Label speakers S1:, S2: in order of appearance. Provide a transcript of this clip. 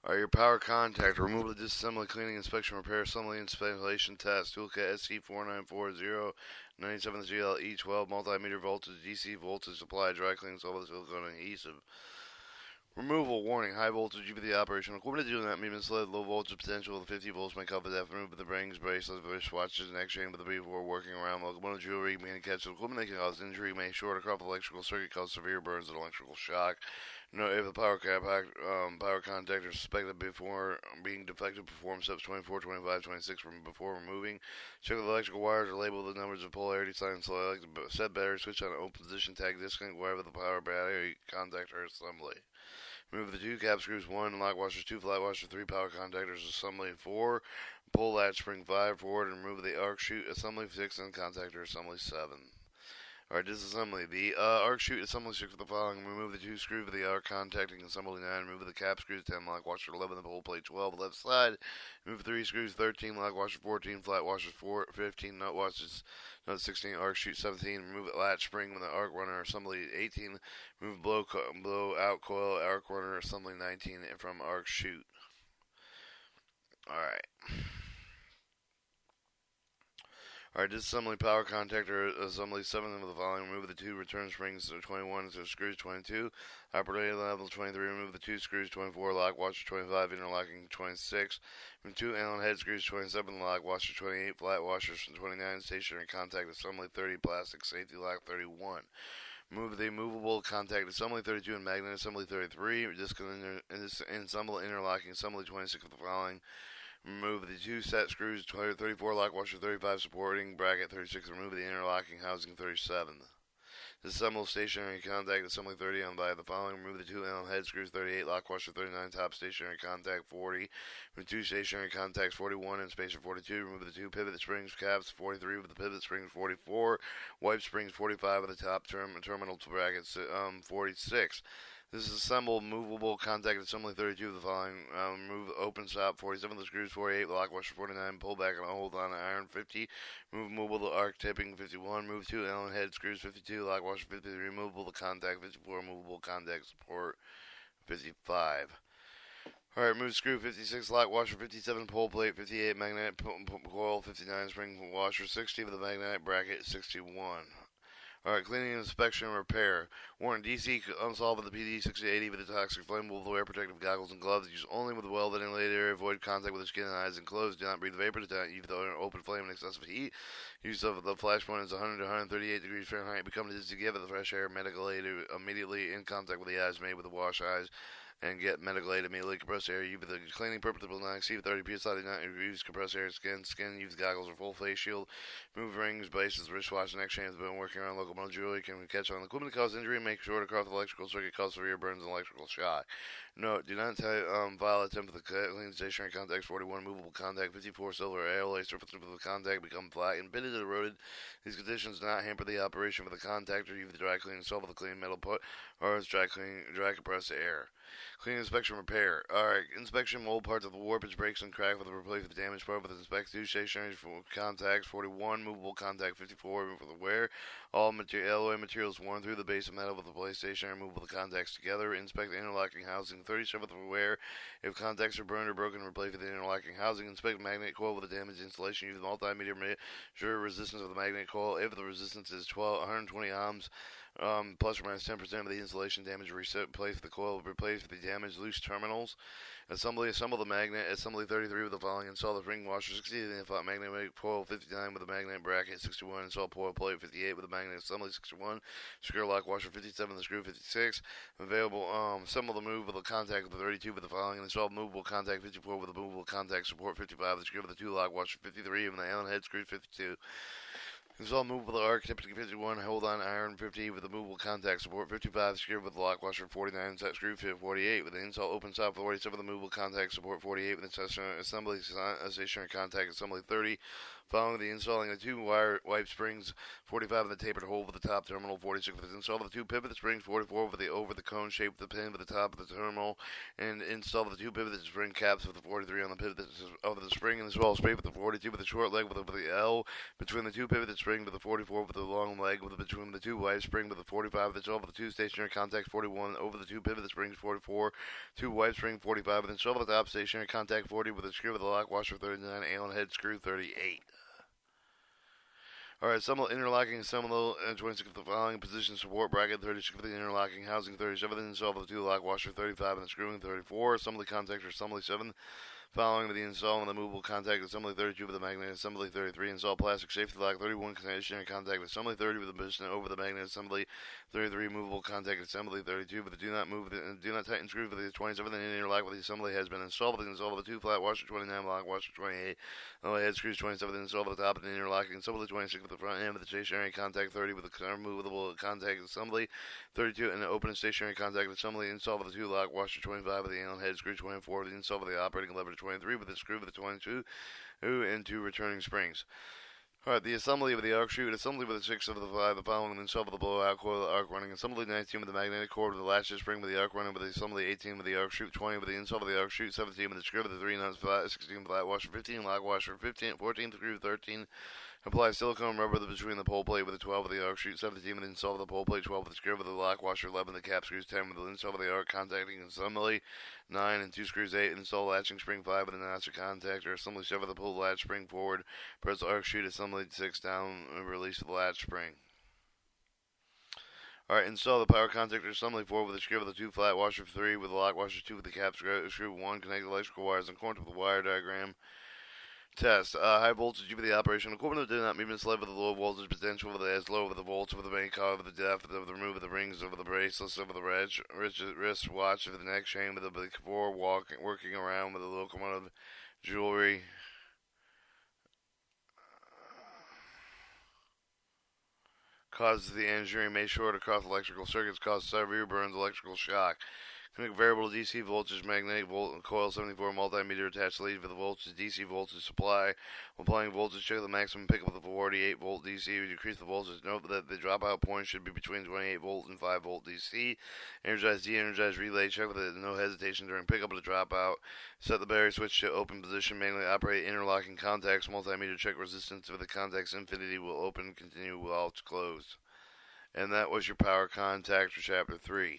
S1: Your power contact. Remove the disassembly, cleaning, inspection, repair, assembly, installation test. Toolkit SC4940 97 E12 multimeter voltage, DC voltage supply, dry cleaning, solvent, silicone, adhesive. Removal warning: high voltage due to the operation equipment do not be misled. Low voltage potential of 50 volts may cause death. Remove the rings, bracelets, wristwatches, and X-chain with the before working around locomotive jewelry. May catch equipment that can cause injury. May short or off electrical circuit, cause severe burns and electrical shock. Note if the power contactor is suspected before being defective, perform steps 24, 25, 26 before removing. Check if the electrical wires are labeled with the numbers of polarity signs. Select set battery switch on open position. Tag disconnect wire with the power battery contactor assembly. Remove the 2 cap screws, 1 lock washers, 2 flat washers, 3 power contactors, assembly 4, pull latch spring 5 forward, and remove the arc chute assembly 6, and contactor assembly 7. Alright, disassembly. The arc chute assembly 6 for the following. Remove the 2 screws for the arc contacting assembly 9. Remove the cap screws 10, lock washer 11, the pull plate 12, left side. Remove 3 screws 13, lock washer 14, flat washers 15, nut washers, nut 16, arc chute 17. Remove the latch spring with the arc runner assembly 18. Remove blow out coil arc runner assembly 19 from arc chute. Alright. Alright, disassembly power contactor assembly 7 of the following. Remove the 2 return springs 21 to screws 22. Operating level 23. Remove the 2 screws 24. Lock washer 25. Interlocking 26. Remove 2 Allen head screws 27. Lock washer 28. Flat washers 29. Stationary contact assembly 30. Plastic safety lock 31. Move the movable contact assembly 32 and magnet assembly 33. Disassemble interlocking assembly 26 of the following. Remove the 2 set screws 34, lock washer 35, supporting bracket 36. Remove the interlocking housing 37. Disassemble stationary contact assembly 30 on by the following. Remove the 2 Allen head screws 38, lock washer 39, top stationary contact 40. Remove 2 stationary contacts 41 and spacer 42. Remove the 2 pivot springs caps 43 with the pivot springs 44. Wipe springs 45 with the top terminal brackets 46. Disassemble movable contact assembly 32 of the following. Remove open stop 47 of the screws 48, lock washer 49, pull back and hold on iron 50. Move movable arc tipping 51. Move 2 Allen head screws 52, lock washer 53. Movable the contact 54. Movable contact support 55. Alright, move screw 56, lock washer 57, pull plate 58, magnetic coil 59, spring washer 60 with the magnetic bracket 61. Alright, cleaning, inspection, and repair. Warning: DC unsolved with the PD-6080 with the toxic flammable. Wear protective goggles and gloves. Use only with a well-ventilated area. Avoid contact with the skin and eyes and clothes. Do not breathe vapor. Do not use the open flame and excessive heat. Use of the flash point is 100 to 138 degrees Fahrenheit. Become dizzy to give it the fresh air. Medical aid immediately in contact with the eyes made with the wash eyes. And get medical aid immediately. Compressed air. Use the cleaning purpose will not exceed 30 psi. Do not use compressed air skin. Use goggles or full face shield. Move rings, bracelets, wristwatch, and X-chains. Been working around locomotive jewelry. Can catch on equipment to cause injury. Make short across the electrical circuit. Cause severe burns and electrical shock. Note: do not file attempt with the clean stationary contacts. 41 movable contact. 54 silver alloy surface of the contact become flat and pitted and eroded. These conditions do not hamper the operation of the contactor. Use the dry cleaning solve with the clean metal put or its dry compressed air. Clean, inspection, repair. Alright, inspection, mold parts of the warpage, breaks, and crack with the replace with the damaged part with inspect 2 stationary contacts, 41, movable contact, 54, for the wear. All alloy materials worn through the base of metal with the place stationary, movable contacts together. Inspect the interlocking housing, 37 with the wear. If contacts are burned or broken, replace with the interlocking housing. Inspect magnet coil with the damaged insulation. Use the multimeter measure resistance of the magnet coil. If the resistance is 120 ohms, plus or minus 10% of the insulation damage, replace the coil, replace the damaged loose terminals. Assemble the magnet, assembly 33 with the following. Install the ring washer 60, then magnetic coil 59 with the magnet bracket 61. Install coil plate 58 with the magnet assembly 61. Screw lock washer 57, the screw 56. Available, assemble the movable contact with the 32 with the following. Install movable contact 54 with the movable contact support 55. The screw with the 2 lock washer 53 and the Allen head screw 52. Install movable arc, typically 51, hold on iron 50 with the movable contact support 55, screw with the lock washer 49, set screw fit 48 with the install open stop 47 with the movable contact support 48 with the stationary assembly stationary contact assembly 30, Following the installing of 2 wire wipe springs, 45 in the tapered hole for the top terminal, 46 with the install of the 2 pivot springs, 44 with the over the cone shape of the pin for the top of the terminal, and install of the 2 pivot spring caps with the 43 on the pivot of the spring, and as well as straight with the 42 with the short leg with the L between the 2 pivot spring with the 44 with the long leg with between the 2 wipe spring with the 45 with the 12 with the 2 stationary contacts, 41 over the 2 pivot springs, 44, 2 wipe spring, 45 with install of the top stationary contact, 40 with a screw with the lock washer, 39 Allen head screw, 38. Alright, assemble interlocking assemble 26 of the following position support bracket, 36 of the interlocking housing, 37 install of the 2 lock washer, 35 and the screwing, 34 assembly contactor, assembly 7 following the install of the movable contact assembly, 32 with the magnet assembly, 33 install plastic safety lock, 31 stationary contact assembly, 30 with the position over the magnet assembly, 33 movable contact assembly, 32 with the do not move do not tighten screw for the 27 and interlock with the assembly has been installed with the install of the 2 flat washer, 29 lock washer, 28 head screws, 27 install of the top and the interlocking assembly, 26 with the front end with the stationary contact, 30 with the removable contact assembly, 32 and the open stationary contact assembly, install of the 2 lock washer, 25 with the Allen head screw, 24 with the install of the operating lever, 23 with the screw with the 22 and 2 returning springs. Alright, the assembly of the arc chute, assembly with the 6 of the 5, the following install of the blowout coil, the arc running, assembly 19 with the magnetic cord with the latches spring with the arc running, with the assembly 18 with the arc chute, 20 with the install of the arc chute, 17 with the screw with the 3 nuts flat, 16 flat washer, 15 lock washer, 15, 14 screw, 13 apply silicone rubber between the pole plate with the 12 with the arc chute, 17 with the install of the pole plate, 12 with the screw with the lock washer, 11 with the cap screws, 10 with the install of the arc contacting assembly, 9 and 2 screws, 8 install latching spring, 5 with the notcher contactor, assembly 7 with the pull latch spring forward, press the arc chute, assembly 6 down, and release the latch spring. Alright, install the power contactor assembly 4 with the screw with the 2 flat washer, 3 with the lock washer, 2 with the cap screw, 1 connect electrical wires in accordance with the wire diagram. Test. High voltage with the operation equipment did not meet misled with the low voltage potential with the as low with the volts with the main coil with the depth of the remove of the rings over the bracelets over the wrist watch of the neck chain with the before working around with the locomotive jewelry. Causes the injury may short across electrical circuits, cause severe burns, electrical shock. Connect variable DC voltage magnetic coil 74 multimeter attached lead for the voltage DC voltage supply. When applying voltage, check the maximum pickup of the 48 volt DC. To decrease the voltage, note that the dropout point should be between 28 volt and 5 volt DC. Energize de-energize relay. Check with it, no hesitation during pickup of the dropout. Set the battery switch to open position. Manually operate interlocking contacts. Multimeter check resistance of the contacts. Infinity will open. Continue while it's closed. And that was your power contactor chapter 3.